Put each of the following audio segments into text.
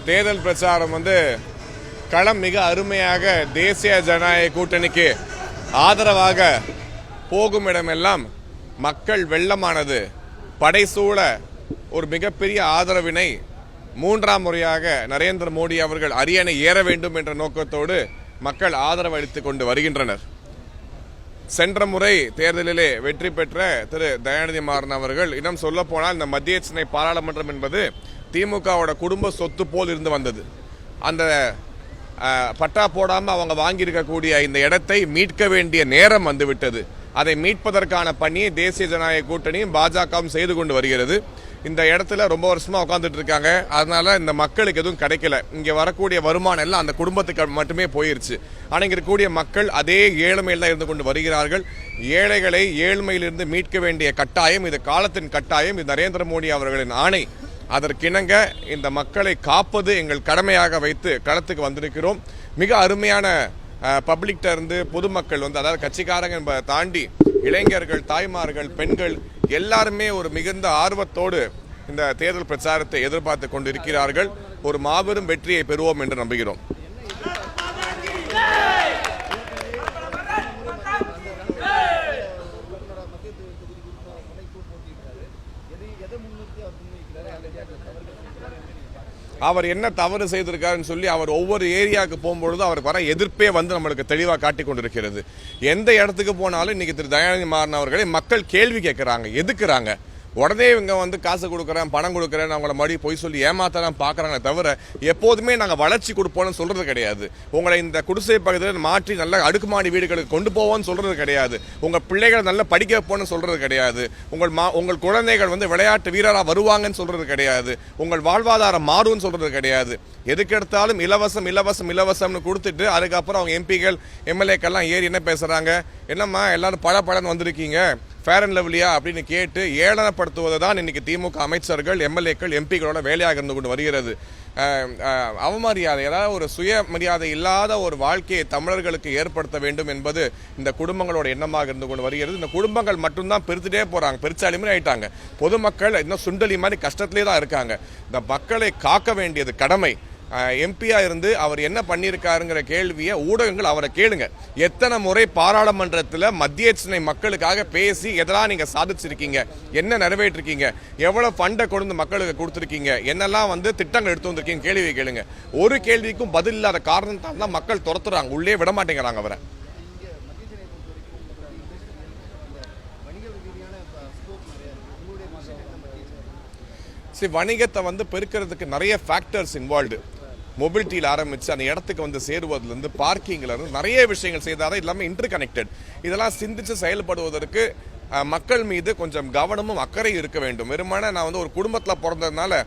தேர்தல் பிரச்சாரம் களம் மிக அருமையாக தேசிய ஜனநாயக கூட்டணிக்கு ஆதரவாக போகும் இடமெல்லாம் மக்கள் வெள்ளமானது படைசூழ ஒரு மிகப்பெரிய ஆதரவினை மூன்றாம் முறையாக நரேந்திர மோடி அவர்கள் அரியணை ஏற வேண்டும் என்ற நோக்கத்தோடு மக்கள் ஆதரவு அளித்துக் கொண்டு வருகின்றனர். சென்ற முறை தேர்தலிலே வெற்றி பெற்ற திரு தயாநிதி மாறன் அவர்கள் இன்னும் சொல்ல போனால் இந்த மத்திய சென்னை பாராளுமன்றம் என்பது திமுகவோட குடும்ப சொத்து போல் இருந்து வந்தது. அந்த பட்டா போடாமல் அவங்க வாங்கியிருக்கக்கூடிய இந்த இடத்தை மீட்க வேண்டிய நேரம் வந்துவிட்டது. அதை மீட்பதற்கான பணியை தேசிய ஜனநாயக கூட்டணியும் பாஜகவும் செய்து கொண்டு வருகிறது. இந்த இடத்துல ரொம்ப வருஷமா உட்காந்துட்டு இருக்காங்க. அதனால இந்த மக்களுக்கு எதுவும் கிடைக்கல. இங்கே வரக்கூடிய வருமானம் எல்லாம் அந்த குடும்பத்துக்கு மட்டுமே போயிருச்சு. ஆனால் இங்கே இருக்கக்கூடிய மக்கள் அதே ஏழ்மையில் தான் இருந்து கொண்டு வருகிறார்கள். ஏழைகளை ஏழ்மையிலிருந்து மீட்க வேண்டிய கட்டாயம், இது காலத்தின் கட்டாயம். இது நரேந்திர மோடி அவர்களின் ஆணை. அதற்கிணங்க இந்த மக்களை காப்பது எங்கள் கடமையாக வைத்து களத்துக்கு வந்திருக்கிறோம். மிக அருமையான பப்ளிக்ட இருந்து பொதுமக்கள் அதாவது கட்சிக்காரங்க என்பதை தாண்டி இளைஞர்கள், தாய்மார்கள், பெண்கள் எல்லாருமே ஒரு மிகுந்த ஆர்வத்தோடு இந்த தேர்தல் பிரச்சாரத்தை எதிர்பார்த்து கொண்டிருக்கிறார்கள். ஒரு மாபெரும் வெற்றியை பெறுவோம் என்று நம்புகிறோம். அவர் என்ன தவறு செய்திருக்காருன்னு சொல்லி அவர் ஒவ்வொரு ஏரியாவுக்கு போகும்பொழுது அவருக்கு வர எதிர்ப்பே நம்மளுக்கு தெளிவாக காட்டி கொண்டிருக்கிறது. எந்த இடத்துக்கு போனாலும் இன்னைக்கு திரு தயாநிதி மாறன் அவர்களை மக்கள் கேள்வி கேட்குறாங்க, எதுக்குறாங்க. உடனே இவங்க காசு கொடுக்குறேன், பணம் கொடுக்குறேன், அவங்கள மறுபடியும் போய் சொல்லி ஏமாத்தான் பார்க்குறாங்க தவிர எப்போதுமே நாங்கள் வளர்ச்சி கொடுப்போம்னு சொல்கிறது கிடையாது. உங்களை இந்த குடிசை பகுதியில் மாற்றி நல்ல அடுக்குமாடி வீடுகளுக்கு கொண்டு போவோம்னு சொல்கிறது கிடையாது. உங்கள் பிள்ளைகளை நல்லா படிக்க வைப்போம்னு சொல்கிறது கிடையாது. உங்கள் குழந்தைகள் விளையாட்டு வீரராக வருவாங்கன்னு சொல்கிறது கிடையாது. உங்கள் வாழ்வாதாரம் மாறும்னு சொல்கிறது கிடையாது. எதுக்கு எடுத்தாலும் இலவசம் இலவசம் இலவசம்னு கொடுத்துட்டு அதுக்கப்புறம் அவங்க எம்பிக்கள் எம்எல்ஏக்கெல்லாம் ஏறி என்ன பேசுகிறாங்க, என்னம்மா எல்லாரும் பழன்னு வந்திருக்கீங்க, ஃபேர் அண்ட் லவ்லியா அப்படின்னு கேட்டு ஏளனப்படுத்துவது தான் இன்னைக்கு திமுக அமைச்சர்கள், எம்எல்ஏக்கள், எம்பிக்களோட வேலையாக இருந்து கொண்டு வருகிறது. அவமரியாதை, அதாவது ஒரு சுயமரியாதை இல்லாத ஒரு வாழ்க்கையை தமிழர்களுக்கு ஏற்படுத்த வேண்டும் என்பது இந்த குடும்பங்களோட எண்ணமாக இருந்து கொண்டு வருகிறது. இந்த குடும்பங்கள் மட்டும்தான் பெருத்துட்டே போறாங்க, பெருச்சாலி மாதிரி ஆயிட்டாங்க. பொதுமக்கள் இன்னும் சுண்டலி மாதிரி கஷ்டத்திலே தான் இருக்காங்க. இந்த மக்களை காக்க வேண்டியது கடமை. எம்பியா இருந்து அவர் என்ன பண்ணியிருக்காருங்கிற கேள்வியை ஊடகங்கள் அவரை கேளுங்க. எத்தனை முறை பாராளுமன்றத்தில் மத்திய சென்னை மக்களுக்காக பேசி எதெல்லாம் நீங்க சாதிச்சிருக்கீங்க, என்ன நிறைவேற்றிருக்கீங்க, எவ்வளவு ஃபண்டை கொண்டு மக்களுக்கு கொடுத்துருக்கீங்க, என்னெல்லாம் திட்டங்கள் எடுத்து வந்திருக்கீங்க கேள்வியை கேளுங்க. ஒரு கேள்விக்கும் பதில் இல்லாத காரணத்தால் தான் மக்கள் துரத்துறாங்க, உள்ளே விட மாட்டேங்கிறாங்க அவரை. வணிகத்தை பெருக்கிறதுக்கு நிறைய ஃபேக்டர்ஸ் இன்வால்வ்டு. மொபிலிட்டியில் ஆரம்பித்து அந்த இடத்துக்கு சேருவதிலிருந்து பார்க்கிங்கில் இருந்து நிறைய விஷயங்கள் செய்தாதான் எல்லாமே இன்டர் கனெக்டட். இதெல்லாம் சிந்தித்து செயல்படுவதற்கு மக்கள் மீது கொஞ்சம் கவனமும் அக்கறையும் இருக்க வேண்டும். வெறுமான நான் ஒரு குடும்பத்தில் பிறந்ததுனால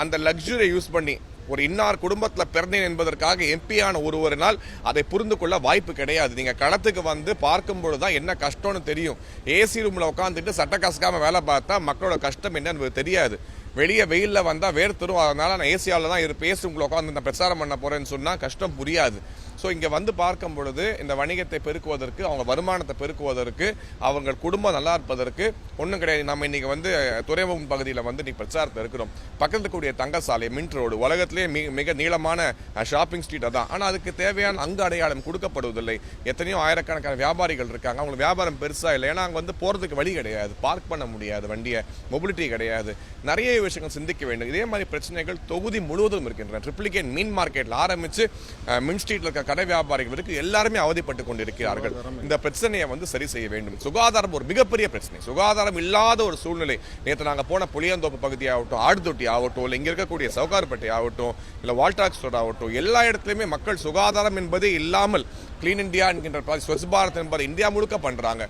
அந்த லக்ஸுரியை யூஸ் பண்ணி ஒரு இன்னார் குடும்பத்தில் பிறந்தேன் என்பதற்காக எம்பியான ஒருவரினால் அதை புரிந்து கொள்ள வாய்ப்பு கிடையாது. நீங்கள் களத்துக்கு பார்க்கும்பொழுது தான் என்ன கஷ்டம்னு தெரியும். ஏசி ரூமில் உட்காந்துட்டு சட்டை கசக்காமல் வேலை பார்த்தா மக்களோட கஷ்டம் என்னன்னு தெரியாது. வெளியே வெயிலில் வந்தால் வேர்த்தரும். அதனால நான் ஏசியாவில் தான் இருப்பேன், ஏசி ரூமில் உட்காந்து நான் பிரச்சாரம் பண்ண போகிறேன்னு சொன்னால் கஷ்டம் புரியாது. ஸோ இங்கே பார்க்கும் பொழுது இந்த வணிகத்தை பெருக்குவதற்கு, அவங்க வருமானத்தை பெருக்குவதற்கு, அவங்க குடும்பம் நல்லா இருப்பதற்கு ஒன்றும் கிடையாது. நம்ம இன்னைக்கு துறைமுகம் பகுதியில் இன்னைக்கு பிரச்சாரத்தில் இருக்கிறோம். பக்கத்தில் கூடிய தங்கசாலை, மின்ட் ரோடு, உலகத்திலே மிக நீளமான ஷாப்பிங் ஸ்ட்ரீட் தான். ஆனால் அதுக்கு தேவையான அங்கு அடையாளம் கொடுக்கப்படுவதில்லை. எத்தனையோ ஆயிரக்கணக்கான வியாபாரிகள் இருக்காங்க, அவங்களுக்கு வியாபாரம் பெருசாக இல்லை. ஏன்னா அங்கே போகிறதுக்கு வழி கிடையாது, பார்க் பண்ண முடியாது, வண்டியை மொபிலிட்டி கிடையாது. நிறைய விஷயங்கள் சிந்திக்க வேண்டும். இதே மாதிரி பிரச்சனைகள் தொகுதி முழுவதும் இருக்கின்றன. ட்ரிப்ளிகேட் மீன் மார்க்கெட்டில் ஆரம்பித்து மின் ஸ்ட்ரீட்டில் இருக்க கடை வியாபாரிகளுக்கு எல்லாருமே அவதிப்பட்டு கொண்டிருக்கிறார்கள். இந்த பிரச்சனையை சரி செய்ய வேண்டும். சுகாதாரம் ஒரு மிகப்பெரிய பிரச்சனை. சுகாதாரம் இல்லாத ஒரு சூழ்நிலை. நேற்று நாங்கள் போன புளியந்தோப்பு பகுதி ஆகட்டும், ஆடுதொட்டி ஆகட்டும், இல்லை இங்கே இருக்கக்கூடிய சவுகார்பேட்டை ஆகட்டும், இல்லை வால்டாக்ஸ் ரோட் ஆகட்டும், எல்லா இடத்துலையுமே மக்கள் சுகாதாரம் என்பதே இல்லாமல் கிளீன் இந்தியா என்கின்ற ஸ்வச் பாரத் என்பதை இந்தியா முழுக்க பண்றாங்க.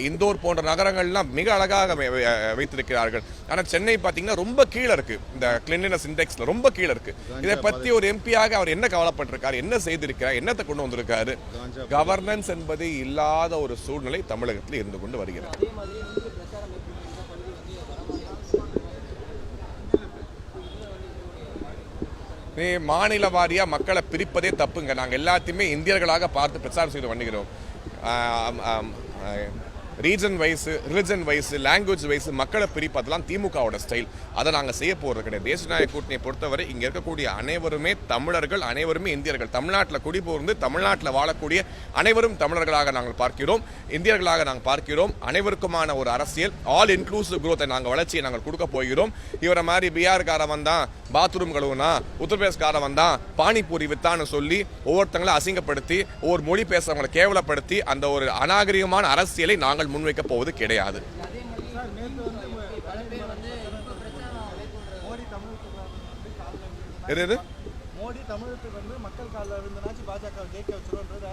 இந்தோர் போன்ற நகரங்கள்லாம் மிக அழகாக வைத்திருக்கிறார்கள். ஆனால் சென்னை பார்த்தீங்கன்னா ரொம்ப கீழே இருக்கு. இந்த கிளீன்லினஸ் இண்டெக்ஸ்ல ரொம்ப கீழே இருக்கு. இதை பத்தி ஒரு எம்பியாக அவர் என்ன கவலைப்பட்டிருக்காரு, என்ன செய்திருக்கிறார், என்னத்தை கொண்டு வந்திருக்காரு? கவர்னன்ஸ் என்பது இல்லாத ஒரு சூழ்நிலை தமிழகத்தில் இருந்து கொண்டு வருகிறது. மாநில வாரியா மக்களை பிரிப்பதே தப்புங்க. நாங்கள் எல்லாத்தையுமே இந்தியர்களாக பார்த்து பிரச்சாரம் செய்து பண்ணுகிறோம். Region wise, religion wise, language wise மக்களை பிரிப்பதெல்லாம் திமுகவோட ஸ்டைல். அதை நாங்கள் செய்ய போகிறது கிடையாது. தேசியநாயக கூட்டணியை பொறுத்தவரை இங்கே இருக்கக்கூடிய அனைவருமே தமிழர்கள், அனைவருமே இந்தியர்கள். தமிழ்நாட்டில் குடிபுகுந்து தமிழ்நாட்டில் வாழக்கூடிய அனைவரும் தமிழர்களாக நாங்கள் பார்க்கிறோம், இந்தியர்களாக நாங்கள் பார்க்கிறோம். அனைவருக்குமான ஒரு அரசியல், ஆல் இன்க்ளூசிவ் குரோத்தை நாங்கள் வளர்ச்சியை நாங்கள் கொடுக்க போகிறோம். இவரை மாதிரி பீகார்காரன் வந்தான் பாத்ரூம் கழுவுனா, உத்தரப்பிரதேஷ்காரன் வந்தான் பானிபூரி வித்தான்னு சொல்லி ஒவ்வொருத்தங்களை அசிங்கப்படுத்தி ஒவ்வொரு மொழி பேசுறவங்களை கேவலப்படுத்தி அந்த ஒரு அநாகரிகமான அரசியலை நாங்கள் முன்வைக்க போவது கிடையாது. மோடி தமிழகத்துக்கு வந்து மக்கள் காலில் இருந்தனாச்சு பாஜக ஜெயிக்க வச்சிருவோன்றது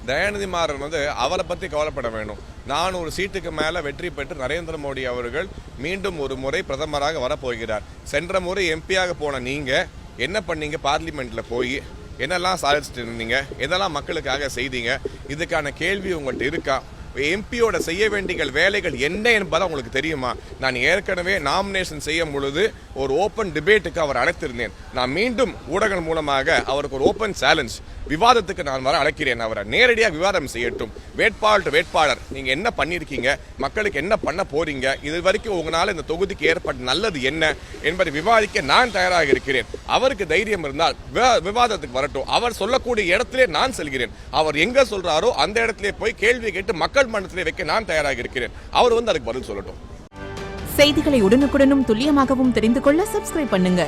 தயாநிதி மாறன் வந்து அவரை பற்றி கவலைப்பட வேணும். 400 சீட்டுக்கு மேலே வெற்றி பெற்று நரேந்திர மோடி அவர்கள் மீண்டும் ஒரு முறை பிரதமராக வரப்போகிறார். சென்ற முறை எம்பியாக போன நீங்கள் என்ன பண்ணீங்க? பார்லிமெண்ட்டில் போய் என்னெல்லாம் சாதிச்சுட்டு இருந்தீங்க? எதெல்லாம் மக்களுக்காக செய்தீங்க? இதுக்கான கேள்வி உங்கள்கிட்ட இருக்கா? எம்பியோட செய்ய வேண்டிய வேலைகள் என்ன என்பதை உங்களுக்கு தெரியுமா? நான் ஏற்கனவே நாமினேஷன் செய்யும் பொழுது ஒரு ஓப்பன் டிபேட்டுக்கு அவர் அழைத்திருந்தேன். நான் மீண்டும் ஊடகம் மூலமாக அவருக்கு ஒரு ஓப்பன் சேலஞ்ச், விவாதத்துக்கு நான் வர அழைக்கிறேன். அவரை நேரடியாக விவாதம் செய்யட்டும். வேட்பாளர் நீங்க என்ன பண்ணியிருக்கீங்க, மக்களுக்கு என்ன பண்ண போறீங்க, இது வரைக்கும் உங்களால் இந்த தொகுதிக்கு ஏற்பட்ட நல்லது என்ன என்பதை விவாதிக்க நான் தயாராக இருக்கிறேன். அவருக்கு தைரியம் இருந்தால் விவாதத்துக்கு வரட்டும். அவர் சொல்லக்கூடிய இடத்திலே நான் செல்கிறேன். அவர் எங்க சொல்றாரோ அந்த இடத்திலே போய் கேள்வி கேட்டு மக்கள் மன்றத்திலே வைக்க நான் தயாராக இருக்கிறேன். அவர் வந்து அதுக்கு பதில் சொல்லட்டும். செய்திகளை உடனுக்குடனும் துல்லியமாகவும் தெரிந்து கொள்ள சப்ஸ்கிரைப் பண்ணுங்க.